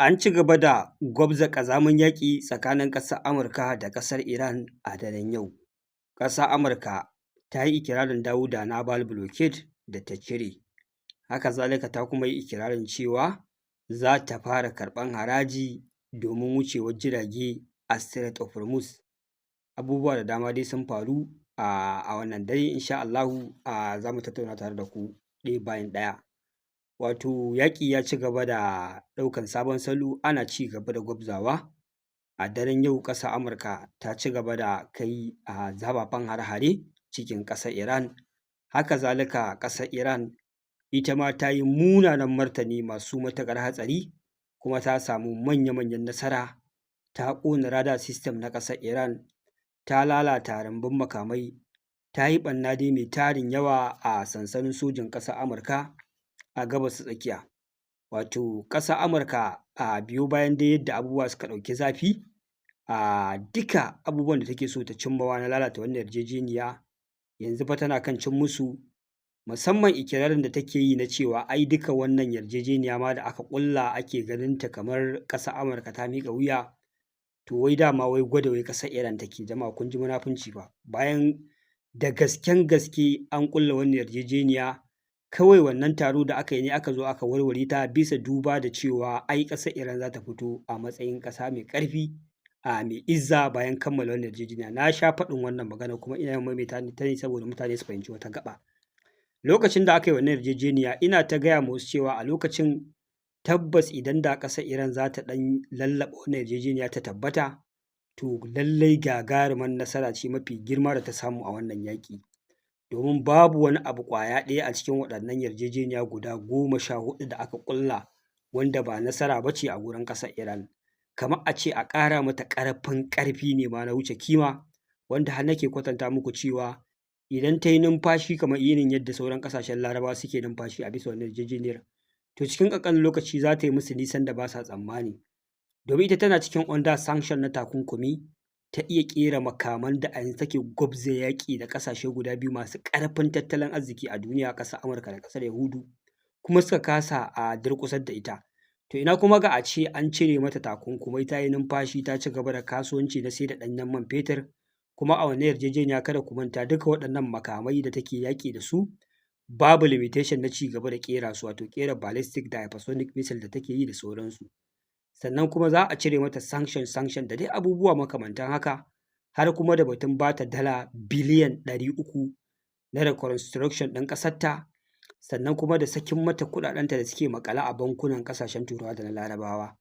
An ci gaba da gwabza ƙazamin yaƙi tsakanin ƙasar Amurka da ƙasar Iran a daren yau. Ƙasar Amurka ta yi ikirarin dawo da naval blockade da ta cire, haka zalika ta kuma yi ikirarin cewa za ta fara karɓan haraji domin wucewar jirage a Strait of Hormuz. Abubuwa da dama dai sun faru a wannan dare, insha Allahu za mu tattauna tare da ku ɗaya bayan ɗaya. Wato yaƙi ya ci gaba da ɗaukan sabon salo, ana ci gaba da gwabzawa. A daren yau ƙasar Amurka ta ci gaba da kai zafafan hare-hare cikin ƙasar Iran, haka zalika ƙasar Iran ita ma ta yi munanan martani masu matuƙar hatsari, kuma ta samu manya-manyan nasara. Ta ƙona radar system na ƙasar Iran, ta lalata rumbun makamai, ta yi ɓarna dai mai tarin yawa a sansanin sojin ƙasar Amurka a gabas ta tsakiya. Wato ƙasar Amurka biyo bayan dai yadda abubuwa suka ɗauki zafi, duka abubuwan da take so ta cimmawa na lalata wannan yarjejeniya yanzu fa tana kan cin musu, musamman ikirarin da take yi na cewa ai duka wannan yarjejeniya ma da aka ƙulla ake ganin ta kamar ƙasar Amurka ta miƙa wuya, to wai dama wai gwada wai ƙasar Iran take. Jama'a kun ji munafunci fa, bayan da gasken gaske an ƙulla wannan yarjejeniya, kawai wannan taro da aka yi ne aka zo aka warware ta bisa duba da cewa ai ƙasar Iran za ta fito a matsayin ƙasa mai ƙarfi mai izza bayan kammala wannan yarjejeniya. Na sha faɗin wannan magana kuma ina yawan maimaita ta ne saboda mutane su fahimci wata gaɓa. Lokacin da aka yi wannan yarjejeniya ina ta gaya ma wasu cewa a lokacin tabbas idan da ƙasar Iran za ta ɗan lallaɓa wannan yarjejeniya ta tabbata, to lallai gagarumar nasara ce mafi girma da ta samu a wannan yaƙi. Domin babu wani abu ƙwaya ɗaya a cikin waɗannan yarjejeniya guda 14 da aka ƙulla wanda ba nasara ba ce a gurin ƙasar Iran. Kamar a ce a ƙara mata ƙarfin ƙarfi ne ma na wuce kima, wanda har nake kwatanta muku cewa idan ta yi numfashi kamar irin yadda sauran ƙasashen Larabawa suke numfashi a bisa wannan yarjejeniyar, to cikin ƙanƙanin lokaci za ta yi musu nisan da ba sa tsammani. Domin ita tana cikin under sanction na takunkumi, ta iya ƙera makaman da a yanzu take gwabza yaƙi da ƙasashe guda biyu masu ƙarfin tattalin arziki a duniya, ƙasar Amurka da ƙasar Yahudu, kuma suka kasa a durƙusar da ita. To ina kuma ga a ce an cire mata takunkumai, ta yi numfashi, ta ci gaba da kasuwanci na sai da ɗanyen man fetur, kuma a wannan yarjejeniya kada ku manta duka waɗannan makamai da take yaƙi da su babu limitation na ci gaba da ƙera su, wato ƙera ballistic da hypersonic missile da take yi da sauransu. Sannan kuma za a cire mata sanction da dai abubuwa makamantan haka, har kuma da batun ba ta dala biliyan 300 na reconstruction ɗin ƙasarta, sannan kuma da sakin mata kuɗaɗenta da suke maƙale a bankunan ƙasashen Turawa da na Larabawa,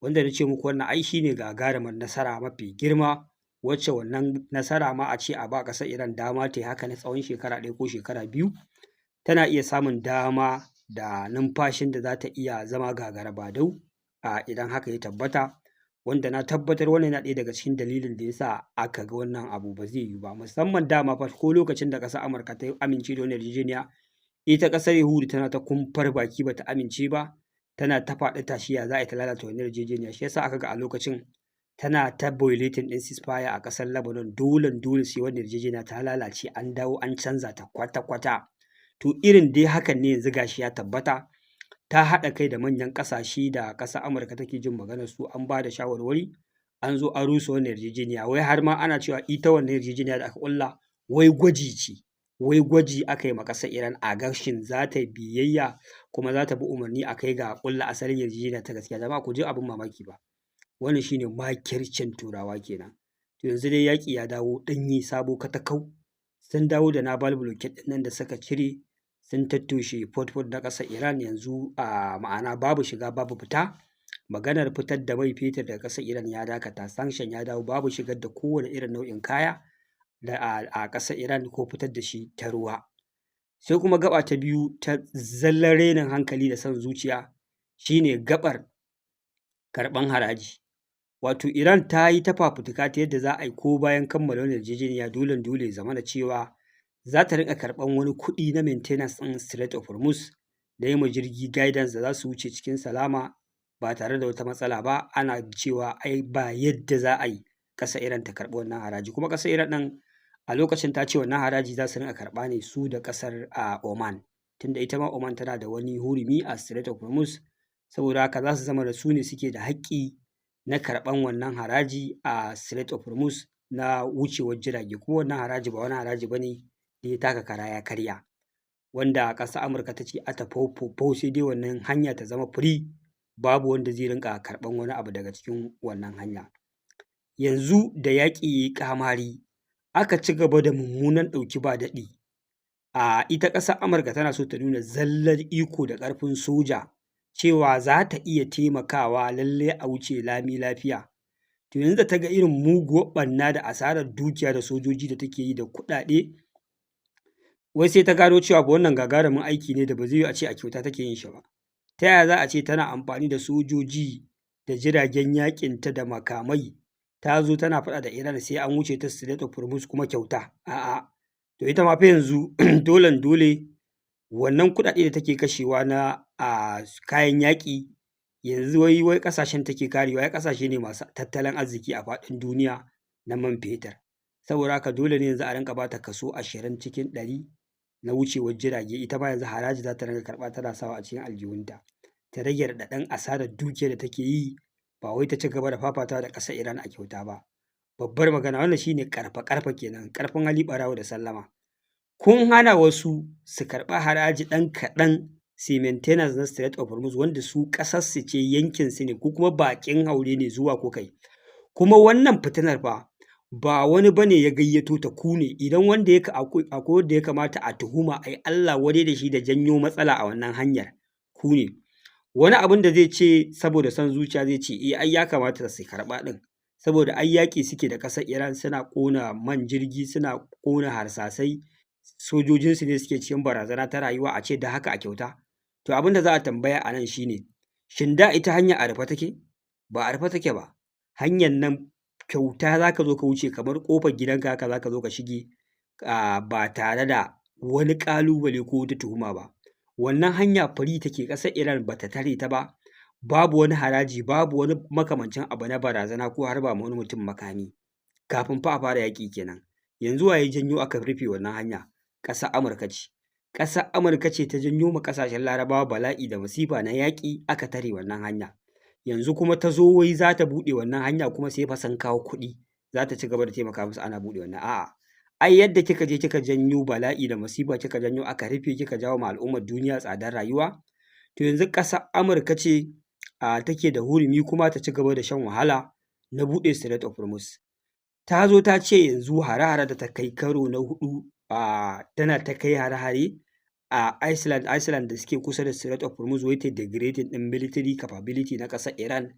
wanda na ce muku wannan ai shi ne gagarumar nasara mafi girma, wacce wannan nasara ma a ce a ba ƙasar Iran dama ta yi haka na tsawon shekara 1 ko shekara 2, tana iya samun dama da numfashin da za ta iya zama gagara-badau idan haka ya tabbata, wanda na tabbatar wannan yana ɗaya daga cikin dalilin da ya sa aka ga wannan abu ba zai yiwu ba. Musamman dama fa ko lokacin da ƙasar Amurka ta amince da wannan yarjejeniya, ita ƙasar Yahudu tana ta kumfar baki ba ta amince ba, tana ta faɗi tashi ya za a yi ta lalata wannan yarjejeniya. Shi ya sa aka ga a lokacin tana ta violating ɗin ceasefire a ƙasar Lebanon, dole sai wannan yarjejeniya ta lalace, an dawo an canza ta kwata-kwata. To irin dai hakan ne yanzu ga shi ya tabbata, ta haɗa kai da manyan ƙasashe da ƙasar Amurka take jin maganar su, an ba da shawarwari, an zo an rusa wannan yarjejeniya, wai har ma ana cewa ita wannan yarjejeniya da aka ƙulla wai gwaji ce, wai gwaji aka yi ma ƙasar Iran a ga shin za ta yi biyayya kuma za ta bi umarni a kai ga ƙulla asalin yarjejeniya ta gaskiya. Jama'a ku ji abin mamaki ba, wannan shi ne makircin Turawa kenan. To yanzu dai yaƙi ya dawo ɗanye sabo katakau, sun dawo da naval blockade ɗin nan da suka cire, sun tattoshe port na ƙasar Iran yanzu ma'ana babu shiga babu fita. Maganar fitar da mai fetur daga ƙasar Iran ya dakata, sanction ya dawo, babu shigar da kowane irin nau'in kaya a ƙasar Iran ko fitar da shi ta ruwa. Sai kuma gaɓa ta biyu ta zallar rainin hankali da son zuciya, shi ne gaɓar karɓan haraji. Wato Iran ta yi ta fafutuka ta yadda za a yi ko bayan kammala wannan yarjejeniya dole ya zamana cewa za ta riƙa karɓan wani kuɗi na maintenance ɗin Strait of Hormuz da yi ma jirgi guidance da za su wuce cikin salama ba tare da wata matsala ba. Ana cewa ai ba yadda za a yi ƙasar Iran ta karɓi wannan haraji, kuma ƙasar Iran ɗin a lokacin ta ce wannan haraji za su riƙa karɓa ne su da ƙasar Oman, tunda ita ma Oman tana da wani hurumi a Strait of Hormuz saboda haka za su zama da su ne suke da haƙƙi na karɓan wannan haraji a Strait of Hormuz na wucewar jirage, kuma wannan haraji ba wani haraji ba ne da ya taka kara ya karya, wanda ƙasar Amurka ta ce atafaufau sai dai wannan hanya ta zama free, babu wanda zai rinƙa karɓan wani abu daga cikin wannan hanya. Yanzu da yaƙi ya yi ƙamari aka ci gaba da mummunan ɗauki ba daɗi, ita ƙasar Amurka tana so ta nuna zallar iko da ƙarfin soja cewa za ta iya taimakawa lallai a wuce lami lafiya. To yanzu da ta ga irin muguwar ɓarna da asarar dukiya da sojoji da take yi da kuɗaɗe, wai sai ta gano cewa fa wannan gagarumin aiki ne da ba zai yiwu a ce a kyauta take yin shi ba. Ta yaya za a ce tana amfani da sojoji da jiragen yaƙinta da makamai ta zo tana faɗa da Iran sai an wuce ta Strait of Hormuz kuma kyauta? A'a, to ita ma fa yanzu dolen dole wannan kuɗaɗe da take kashewa na kayan yaƙi yanzu wai ƙasashen take karewa, ai ƙasashe ne masu tattalin arziki a faɗin duniya na man fetur. Saboda haka dole ne yanzu a rinƙa ba ta kaso 20 cikin 100 na wucewar jirage, ita ma yanzu haraji za ta rinƙa karɓa tana sawa a cikin aljihunta, ta rage raɗaɗin asarar dukiyar da take yi, ba wai ta ci gaba da fafatawa da ƙasar Iran a kyauta ba. Babbar magana wannan shi ne ƙarfa-ƙarfa kenan, ƙarfin hali ɓarawo da sallama. Kun hana wasu su karɓi haraji ɗan kaɗan su maintenance na Strait of Hormuz wanda su ƙasarsu ce, yankinsu ne, ko kuma baƙin haure ne zuwa kuka yi. Kuma wannan fitinar fa ba wani ba ne ya gayyato ta, ku ne. Idan wanda akwai wanda ya kamata a tuhuma a yi Allah wadai da shi da janyo matsala a wannan hanyar, ku ne. Wani abin da zai ce saboda son zuciya zai ce ai ya kamata su karɓa ɗin, saboda ai yaƙi suke da ƙasar Iran, suna ƙona man jirgi, suna ƙona harsasai, sojojinsu ne suke cikin barazana ta rayuwa, a ce da haka a kyauta. To abin da za a tambaya a nan shi ne, shin da ita hanyar a rufe take? Ba a rufe take ba. Hanyar nan kyauta za ka zo ka wuce kamar ƙofar gidanka haka za ka zo ka shige ba tare da wani ƙalubale ko wata tuhuma ba. Wannan hanya free take, ƙasar Iran ba ta tare ta ba, babu wani haraji, babu wani makamancin abu na barazana ko harba ma wani mutum makami. Kafin fa a fara yaƙi kenan. Yanzu wa ya janyo aka rufe wannan hanya? Ƙasar Amurka ce. Ƙasar Amurka ce ta janyo ma ƙasashen Larabawa bala'i da masifa na yaƙi, aka tare wannan hanya. Yanzu kuma ta zo wai za ta buɗe wannan hanya, kuma sai fa sun kawo kuɗi za ta ci gaba da taimaka musu ana buɗe wannan. A'a, ai yadda kika je kika janyo bala'i da masifa kika janyo aka rufe, kika jawo ma al'ummar duniya tsadar rayuwa, to yanzu ƙasar Amurka ce take da hurumi kuma ta ci gaba da shan wahala na buɗe Strait of Hormuz. Ta zo ta ce yanzu hare-hare da ta kai karo na 4 tana ta kai hare-hare a Iceland da suke kusa da Strait of Hormuz, wai ta degrading ɗin military capability na ƙasar Iran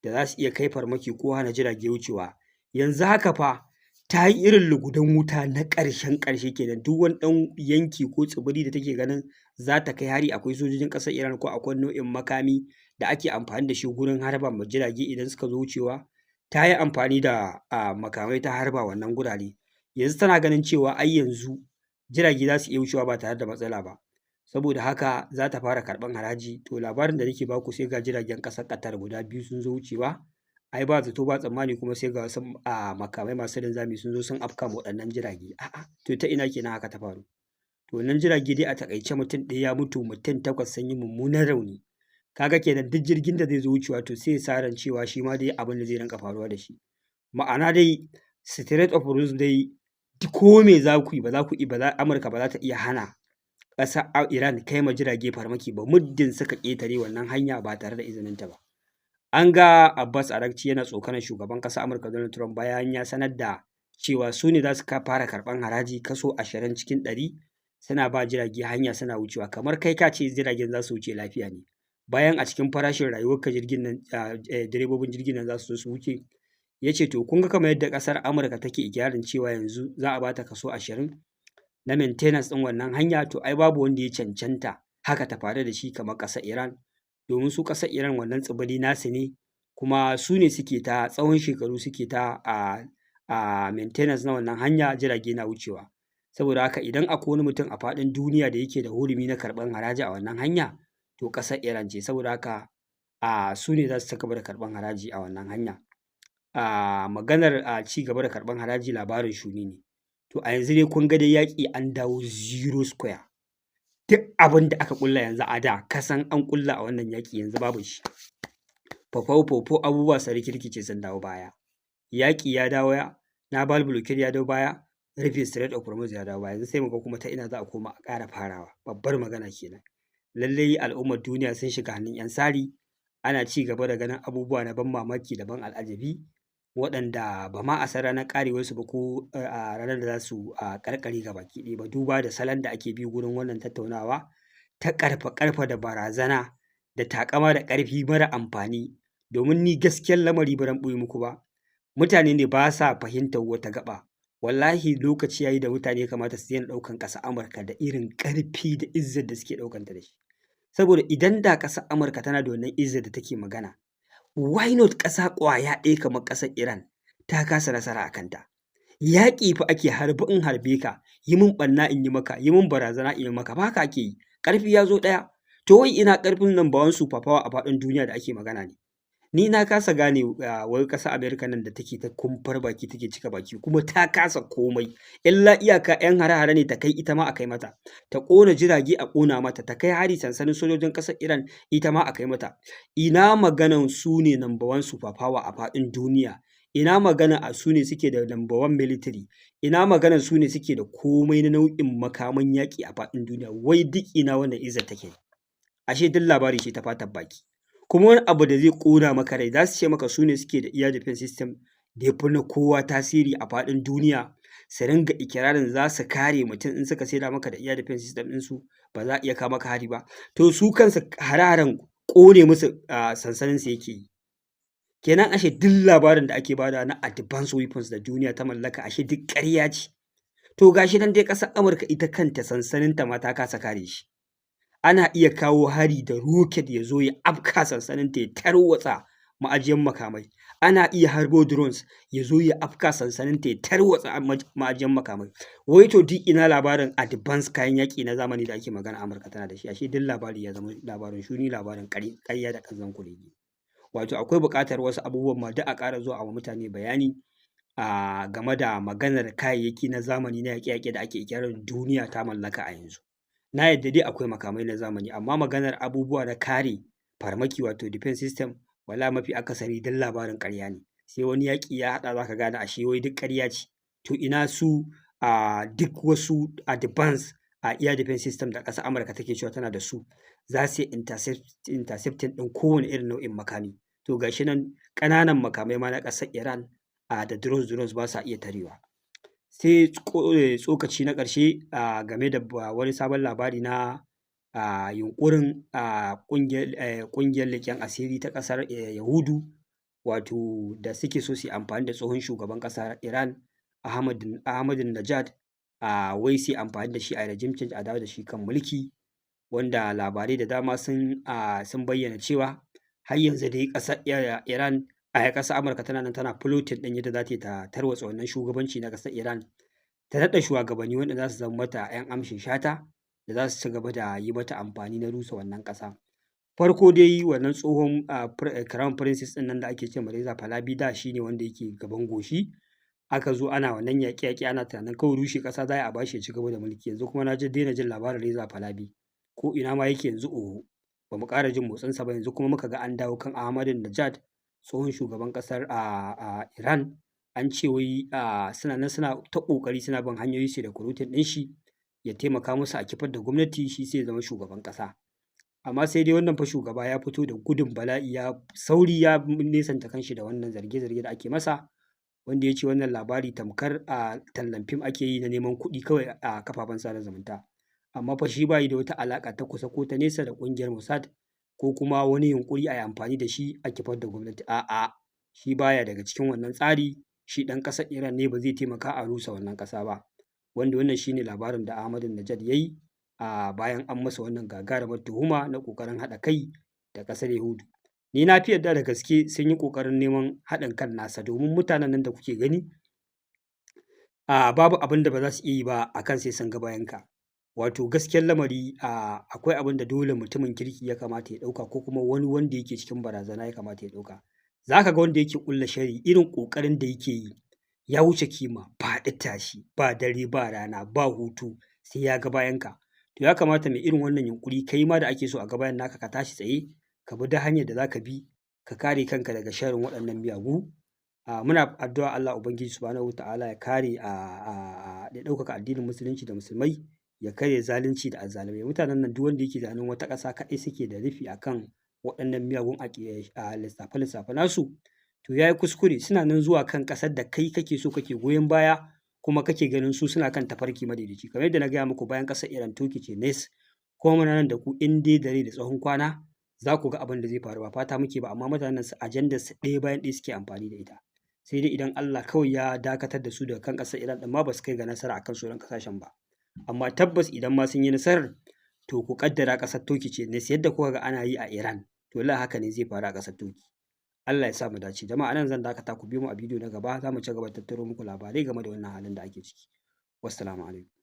da za su iya kai farmaki ko hana jirage wucewa. Yanzu haka fa ta yi irin lugudan wuta na ƙarshen ƙarshe kenan, duk wani ɗan yanki ko tsibiri da take ganin za ta kai hari akwai sojojin ƙasar Iran ko akwai nau'in makami da ake amfani da shi gurin harba ma jirage idan suka zo wucewa, ta yi amfani da makamai ta harba wannan gurare. Yanzu tana ganin cewa ai yanzu jirage za su iya wucewa ba tare da matsala ba, saboda haka za ta fara karɓan haraji. To labarin da nake baku, sai ga jiragen ƙasar Qatar guda 2 sun zo wucewa, ai ba zato ba tsammani kuma sai ga wasu makamai masu linzami sun zo sun afka ma waɗannan jirage. A'a, to ta ina kenan haka ta faru? To wannan jirage dai a taƙaice mutum ɗaya ya mutu, mutum 8 sun yi mummunan rauni. Kaga kenan duk jirgin da zai zo wucewa to sai ya sa ran cewa shi ma dai abin da zai rinƙa faruwa da shi. Ma'ana dai Strait of Hormuz dai ko me za ku yi ba za ku Amurka ba za ta iya hana ƙasar Iran kai ma jirage farmaki ba, muddin suka ƙetare wannan hanya ba tare da izininta ba. An ga Abbas Arakci yana tsokanar shugaban ƙasar Amurka Donald Trump bayan ya sanar da cewa su ne za su fara karɓan haraji kaso 20 cikin 100, suna ba jirage hanya suna wucewa, kamar kai ka ce jiragen za su wuce lafiya ne, bayan a cikin farashin rayuwarka jirgin nan direbobin jirgin nan za su zo su wuce. Ya ce to kun ga kamar yadda ƙasar Amurka take ikirarin cewa yanzu za a ba ta kaso 20 na maintenance ɗin wannan hanya, to ai babu wanda ya cancanta haka ta faru da shi kamar ƙasar Iran, domin su ƙasar Iran wannan tsibiri nasu ne, kuma su ne suke ta tsawon shekaru suke ta maintenance na wannan hanya, jirage na wucewa. Saboda haka idan akwai wani mutum a faɗin duniya da yake da hurumi na karɓan haraji a wannan hanya, to ƙasar Iran ce. Saboda haka su ne za su ci gaba da karɓan haraji a wannan hanya. Maganar ci gaba da karɓan haraji labarin shuni ne. To a yanzu dai kun ga dai yaƙi an dawo zero square. duk abin da aka ƙulla yanzu a da kasan an ƙulla a wannan yaƙi yanzu babu shi. Fafau abubuwa sun rikirkice sun dawo baya. Yaƙi ya dawo Naval blockade ya dawo baya, rufe Strait of Hormuz ya dawo baya. Yanzu sai mu ga kuma ta ina za a koma a ƙara farawa. Babbar magana kenan. Lallai al'ummar duniya sun shiga hannun 'yan sari, ana ci gaba da ganin abubuwa na ban mamaki da ban al'ajabi waɗanda ba ma a san ranar ƙarewarsu ba ko a ranar da za su ƙarƙare gabaki ɗaya ba, duba da salon da ake bi gurin wannan tattaunawa ta ƙarfa-ƙarfa da barazana da taƙama da ƙarfi mara amfani. Domin ni gaskiyar lamari ba zan ɓoye muku ba, mutane ne ba sa fahimtar wata gaɓa. Wallahi lokaci ya yi da mutane ya kamata su daina ɗaukan ƙasar Amurka da irin ƙarfi da izzar da suke ɗaukanta da shi. Saboda idan da ƙasar Amurka tana da wannan izzar da take magana, why not ƙasa ƙwaya ɗaya kamar ƙasar Iran ta kasa nasara a kanta? Yaƙi fa ake, harbi in harbe ka, yi min ɓarna in yi maka, yi min barazana in yi maka, ba haka ake yi. Ƙarfi ya zo ɗaya. To wai ina ƙarfin number one super power a faɗin duniya da ake magana ne? Ni na kasa gane wai ƙasar Amerika nan da take ta kumfar baki take cika baki kuma ta kasa komai. Illa iyaka 'yan hare-hare ne ta kai ita ma a kai mata. Ta ƙona jirage a ƙona mata, ta kai hari sansanin sojojin ƙasar Iran ita ma a kai mata. Ina maganan su ne number one super power a faɗin duniya? Ina magana a su ne suke da number one military? Ina maganan su ne suke da komai na nau'in makaman yaƙi a faɗin duniya? Wai duk ina wannan izzar take? Ashe duk labari ce ta fatar baki. Kuma wani abu da zai ƙona maka rai, za su ce maka su ne suke da air defense system da ya fi na kowa tasiri a faɗin duniya, su ringa ikirarin za su kare mutum in suka saida maka da air defense system ɗinsu ba za a iya kawo maka hari ba. To su kansu hare-haren ƙone musu sansaninsu yake yi. Kenan ashe duk labarin da ake badawa na advanced weapons da duniya ta mallaka ashe duk ƙarya ce. To gashi nan dai ƙasar Amurka ita kanta sansaninta ma ta kasa kare shi. Ana iya kawo hari da rocket ya zo ya afka sansaninta ya tarwatsa ma'ajiyan makamai. Ana iya harbo drones ya zo ya afka sansaninta ya tarwatsa ma'ajiyan makamai. Wai to duk ina labarin advanced kayan yaƙi na zamani da ake magana Amurka tana da shi? Ashe duk labari ya zama labarin shuni, labarin ƙarya da ƙanzon kurege. Wato akwai buƙatar wasu abubuwan ma duk a ƙara zuwa a wa mutane bayani game da maganar kayayyaki na zamani na yaƙe-yaƙe da ake ikirarin duniya ta mallaka a yanzu. Na yadda dai akwai makamai na zamani, amma maganar abubuwa na kare farmaki wato defense system, wallahi mafi akasari duk labarin ƙarya ne. Sai wani yaƙi ya haɗa za ka gane ashe wai duk ƙarya ce. To ina su duk wasu advance air defense system da ƙasar Amurka take cewa tana da su, za su yi intercepting ɗin kowane irin nau'in makami. To gashi nan ƙananan makamai ma na ƙasar Iran da drones ba sa iya tarewa. Sai tsokaci na ƙarshe game da wani sabon labari na yunƙurin ƙungiyar leƙen asiri ta ƙasar Yahudu, wato da suke so su yi amfani da tsohon shugaban ƙasar Iran Ahmadinejad, wai su yi amfani da shi a regime change a dawo da shi kan mulki, wanda labarai da dama sun bayyana cewa har yanzu dai ƙasar Iran ƙasar Amurka tana nan tana plotting ɗin yadda za ta tarwatsa wannan shugabanci na ƙasar Iran, ta naɗa shugabanni wanda za su zama mata 'yan amshin shata da za su ci gaba da yi mata amfani na rusa wannan ƙasa. Farko dai wannan tsohon crown princess ɗin nan da ake ce ma Reza Pahlavi da shi ne wanda yake gaban goshi. Aka zo ana wannan yaƙe-yaƙe ana tunanin kawai rushe ƙasa za a bashi ya ci gaba da mulki. Yanzu kuma na daina jin labarin Reza Pahlavi, ko ina ma yake yanzu oho, ba mu ƙara jin motsinsa ba. Yanzu kuma muka ga an dawo kan Ahmadinejad, tsohon shugaban ƙasar Iran. An ce wai suna nan suna ta ƙoƙari suna bin hanyoyi su recruiting ɗin shi ya taimaka musu a kifar da gwamnati, shi sai ya zama shugaban ƙasa. Amma sai dai wannan fa shugaba ya fito da gudun bala'i, ya sauri ya nesanta kanshi da wannan zarge-zarge da ake masa, wanda ya ce wannan labari tamkar tallan fim ake yi na neman kuɗi kawai a kafafen sada zumunta. Amma fa shi bayi da wata alaƙa ta kusa ko ta nesa da ƙungiyar Mossad ko kuma wani yunƙuri a yi amfani da shi a kifar da gwamnati. A'a, shi baya daga cikin wannan tsari. Shi ɗan ƙasar Iran ne, ba zai taimaka a rusa wannan ƙasa ba. Wanda wannan shi ne labarin da Ahmadinejad ya yi bayan an masa wannan gagarumar tuhuma na ƙoƙarin haɗa kai da ƙasar Yahudu. Ni na fi yarda da gaske sun yi ƙoƙarin neman haɗin kan nasa, domin mutanen nan da kuke gani babu abin da ba za su iya yi ba a kan sai sun ga bayanka. Wato gaskiyar lamari akwai abin da dole mutumin kirki ya kamata ya ɗauka, ko kuma wani wanda yake cikin barazana ya kamata ya ɗauka. Za ka ga wanda yake ƙulla shari, irin ƙoƙarin da yake yi ya wuce kima, faɗi tashi, ba dare ba rana ba hutu, sai ya ga bayanka. to ya kamata mai irin wannan yunƙuri kai ma da ake so a ga bayan naka ka tashi tsaye ka bi duk hanyar da za ka bi ka kare kanka daga sharrin waɗannan miyagu. Muna addu'a Allah Ubangiji Subhanahu wa ta'ala ya kare ya ɗaukaka addinin musulunci da musulmai, ya karya zalunci da azzalumai. Mutanen nan duk wanda yake tunanin wata ƙasa kaɗai suke da rufi akan waɗannan miyagun lissafe-lissafe nasu, to ya yi kuskure. Suna nan zuwa kan ƙasar da kai kake so kake goyon baya kuma kake ganin su suna kan tafarki madaidaici. Kamar yadda na gaya muku bayan ƙasar Iran Turkey ce next, kuma muna nan da ku in dai da rai da tsawon kwana za ku ga abin da zai faru. Ba fata muke ba, amma mutanen su ajandar su ɗaya bayan ɗaya suke amfani da ita. Sai dai idan Allah kawai ya dakatar da su daga kan ƙasar Iran ɗin ma ba su kai ga nasara akan sauran ƙasashen ba. Amma tabbas idan ma sun yi nasarar, to ku ƙaddara ƙasar Turkey ce next yadda kuka ga ana yi a Iran, to wallahi haka ne zai faru a ƙasar Turkey. Allah ya sa mu dace. Jama'a nan zan dakata, ku biyo mu a bidiyo na gaba, za mu ci gaba da tattaro muku labarai game da wannan halin da ake ciki. Wassalamu alaikum.